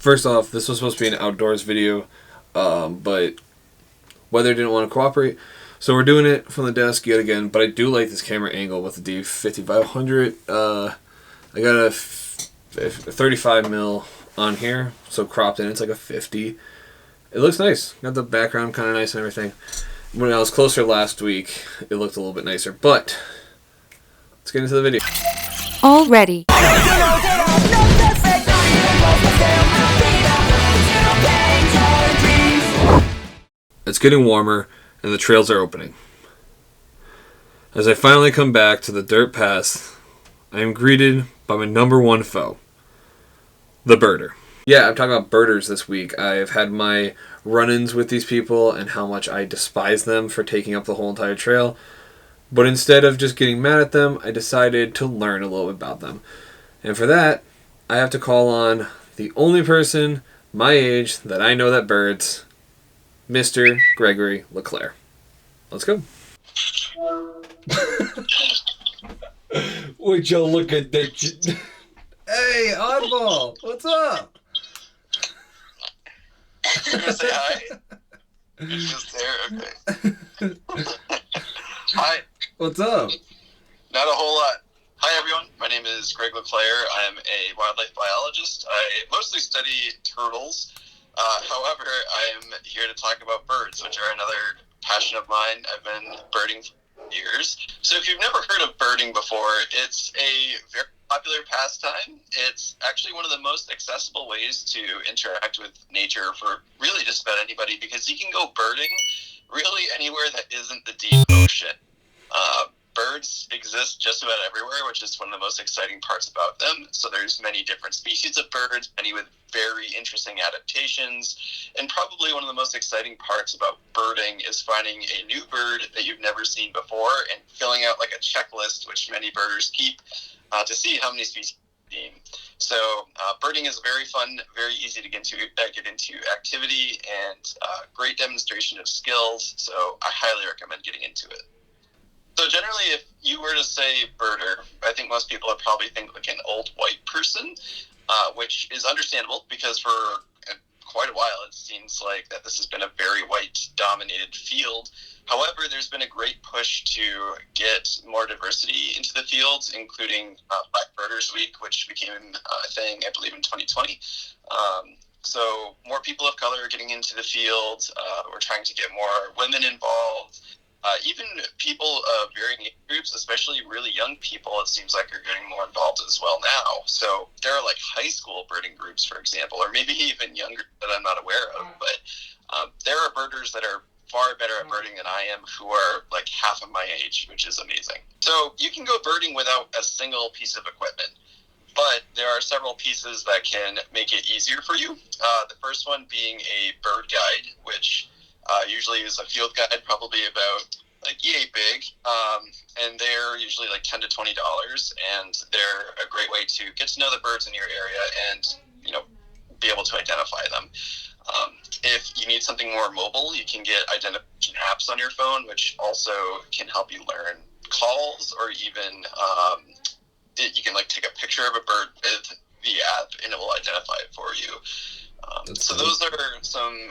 First off, this was supposed to be an outdoors video, but weather didn't want to cooperate. So we're doing it from the desk yet again, but I do like this camera angle with the D5500. I got a 35 mil on here, so cropped in, it's like a 50. It looks nice. Got the background kind of nice and everything. When I was closer last week, it looked a little bit nicer, but let's get into the video. All ready. It's getting warmer, and the trails are opening. As I finally come back to the dirt paths, I am greeted by my number one foe, the birder. Yeah, I'm talking about birders this week. I've had my run-ins with these people and how much I despise them for taking up the whole entire trail. But instead of just getting mad at them, I decided to learn a little bit about them. And for that, I have to call on the only person my age that I know that birds, Mr. Gregory LeClaire. Let's go. Would you look at that? Hey, Oddball, what's up? You're gonna say hi? It's just there? Okay. Hi. What's up? Not a whole lot. Hi, everyone. My name is Greg LeClaire. I'm a wildlife biologist. I mostly study turtles. However, I'm here to talk about birds, which are another passion of mine. I've been birding for years. So if you've never heard of birding before, it's a very popular pastime. It's actually one of the most accessible ways to interact with nature for really just about anybody, because you can go birding really anywhere that isn't the deep ocean. Birds exist just about everywhere, which is one of the most exciting parts about them. So there's many different species of birds, many with very interesting adaptations. And probably one of the most exciting parts about birding is finding a new bird that you've never seen before and filling out like a checklist, which many birders keep, to see how many species you've seen. So birding is very fun, very easy to get into activity, and great demonstration of skills. So I highly recommend getting into it. So generally, if you were to say birder, I think most people would probably think like an old white person, which is understandable because for quite a while it seems like that this has been a very white-dominated field. However, there's been a great push to get more diversity into the fields, including Black Birders Week, which became a thing, I believe, in 2020. So more people of color are getting into the field. We're trying to get more women involved. Even people of varying age groups, especially really young people, it seems like are getting more involved as well now. So there are like high school birding groups, for example, or maybe even younger that I'm not aware of. But there are birders that are far better at birding than I am, who are like half of my age, which is amazing. So you can go birding without a single piece of equipment, but there are several pieces that can make it easier for you. The first one being a bird guide, which usually is a field guide, probably about like yay big, and they're usually like $10 to $20, and they're a great way to get to know the birds in your area and, you know, be able to identify them. If you need something more mobile, you can get identification apps on your phone, which also can help you learn calls, or even you can like take a picture of a bird with the app and it will identify it for you. So those are some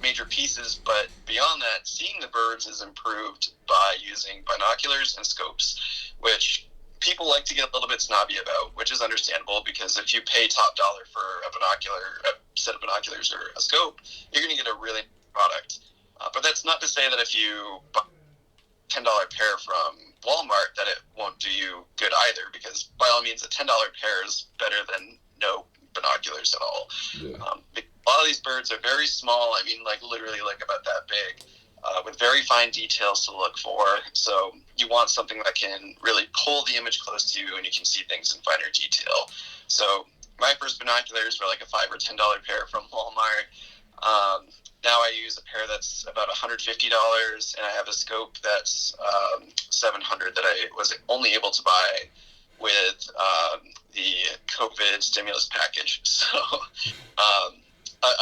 major pieces, but beyond that, seeing the birds is improved by using binoculars and scopes, which people like to get a little bit snobby about, which is understandable, because if you pay top dollar for a set of binoculars or a scope, you're going to get a really nice product. But that's not to say that if you buy a $10 pair from Walmart that it won't do you good either, because by all means a $10 pair is better than no binoculars at all. Yeah. A lot of these birds are very small. I mean, like literally like about that big, with very fine details to look for. So you want something that can really pull the image close to you and you can see things in finer detail. So my first binoculars were like a $5 or $10 pair from Walmart. Now I use a pair that's about $150, and I have a scope that's $700 that I was only able to buy with the COVID stimulus package. So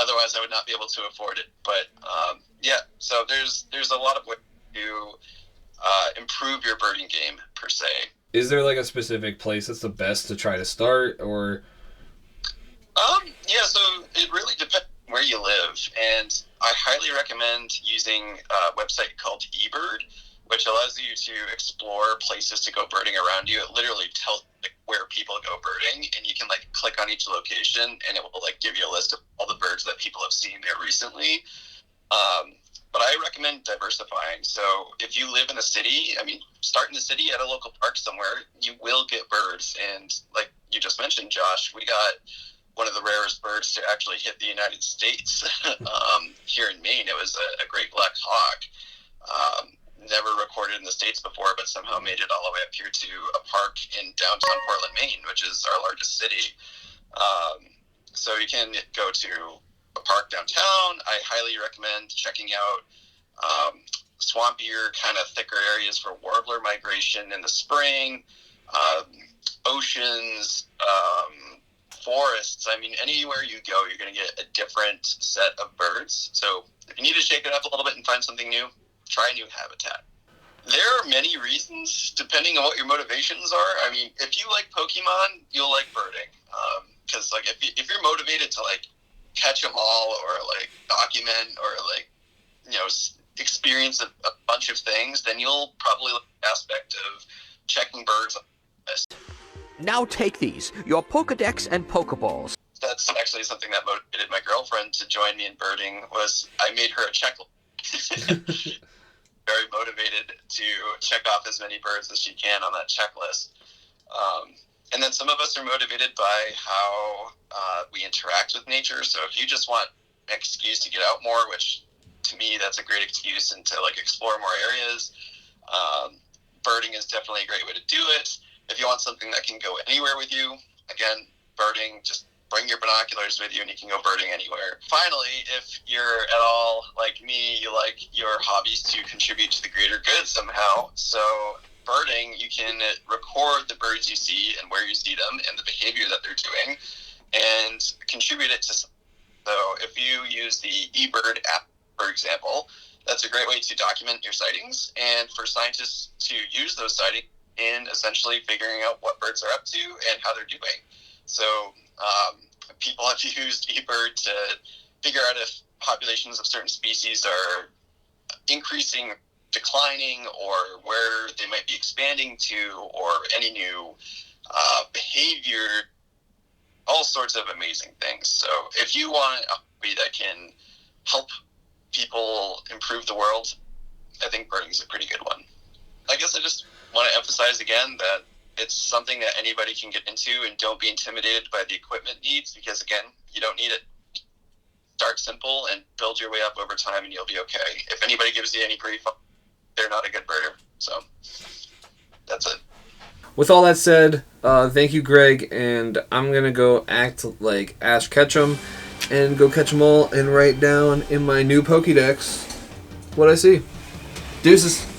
otherwise I would not be able to afford it. But yeah, so there's a lot of ways to improve your birding game per se. Is there like a specific place that's the best to try to start, or? Yeah, so it really depends on where you live, and I highly recommend using a website called eBird, which allows you to explore places to go birding around you. It literally tells where people go birding, and you can click on each location, and it will give you a list of all the birds that people have seen there recently. But I recommend diversifying. So if you live in a city, start in the city at a local park somewhere. You will get birds, and like you just mentioned, Josh, we got one of the rarest birds to actually hit the United States here in Maine. It was a great black hawk. Never recorded in the States before, but somehow made it all the way up here to a park in downtown Portland, Maine, which is our largest city. So you can go to a park downtown. I highly recommend checking out swampier, kind of thicker areas for warbler migration in the spring, oceans, forests. Anywhere you go, you're going to get a different set of birds. So if you need to shake it up a little bit and find something new, try a new habitat. There are many reasons, depending on what your motivations are. If you like Pokemon, you'll like birding. Because if you're motivated to catch them all, or document, or experience a bunch of things, then you'll probably like the aspect of checking birds on the list. Now take these, your Pokedex and Pokeballs. That's actually something that motivated my girlfriend to join me in birding. Was I made her a checklist. Very motivated to check off as many birds as she can on that checklist. And then some of us are motivated by how we interact with nature. So if you just want an excuse to get out more, which to me that's a great excuse, and to explore more areas, birding is definitely a great way to do it. If you want something that can go anywhere with you, again, birding, just bring your binoculars with you and you can go birding anywhere. Finally, if you're at all like me, you like your hobbies to contribute to the greater good somehow. So birding, you can record the birds you see and where you see them and the behavior that they're doing and contribute it to something. So if you use the eBird app, for example, that's a great way to document your sightings and for scientists to use those sightings in essentially figuring out what birds are up to and how they're doing. So people have used eBird to figure out if populations of certain species are increasing, declining, or where they might be expanding to, or any new behavior, all sorts of amazing things. So if you want a hobby that can help people improve the world, I think birding is a pretty good one. I guess I just want to emphasize again that it's something that anybody can get into, and don't be intimidated by the equipment needs, because again, you don't need it. Start simple and build your way up over time and you'll be okay. If anybody gives you any grief, they're not a good birder. So that's it. With all that said, thank you, Greg, and I'm going to go act like Ash Ketchum and go catch them all and write down in my new Pokédex what I see. Deuces.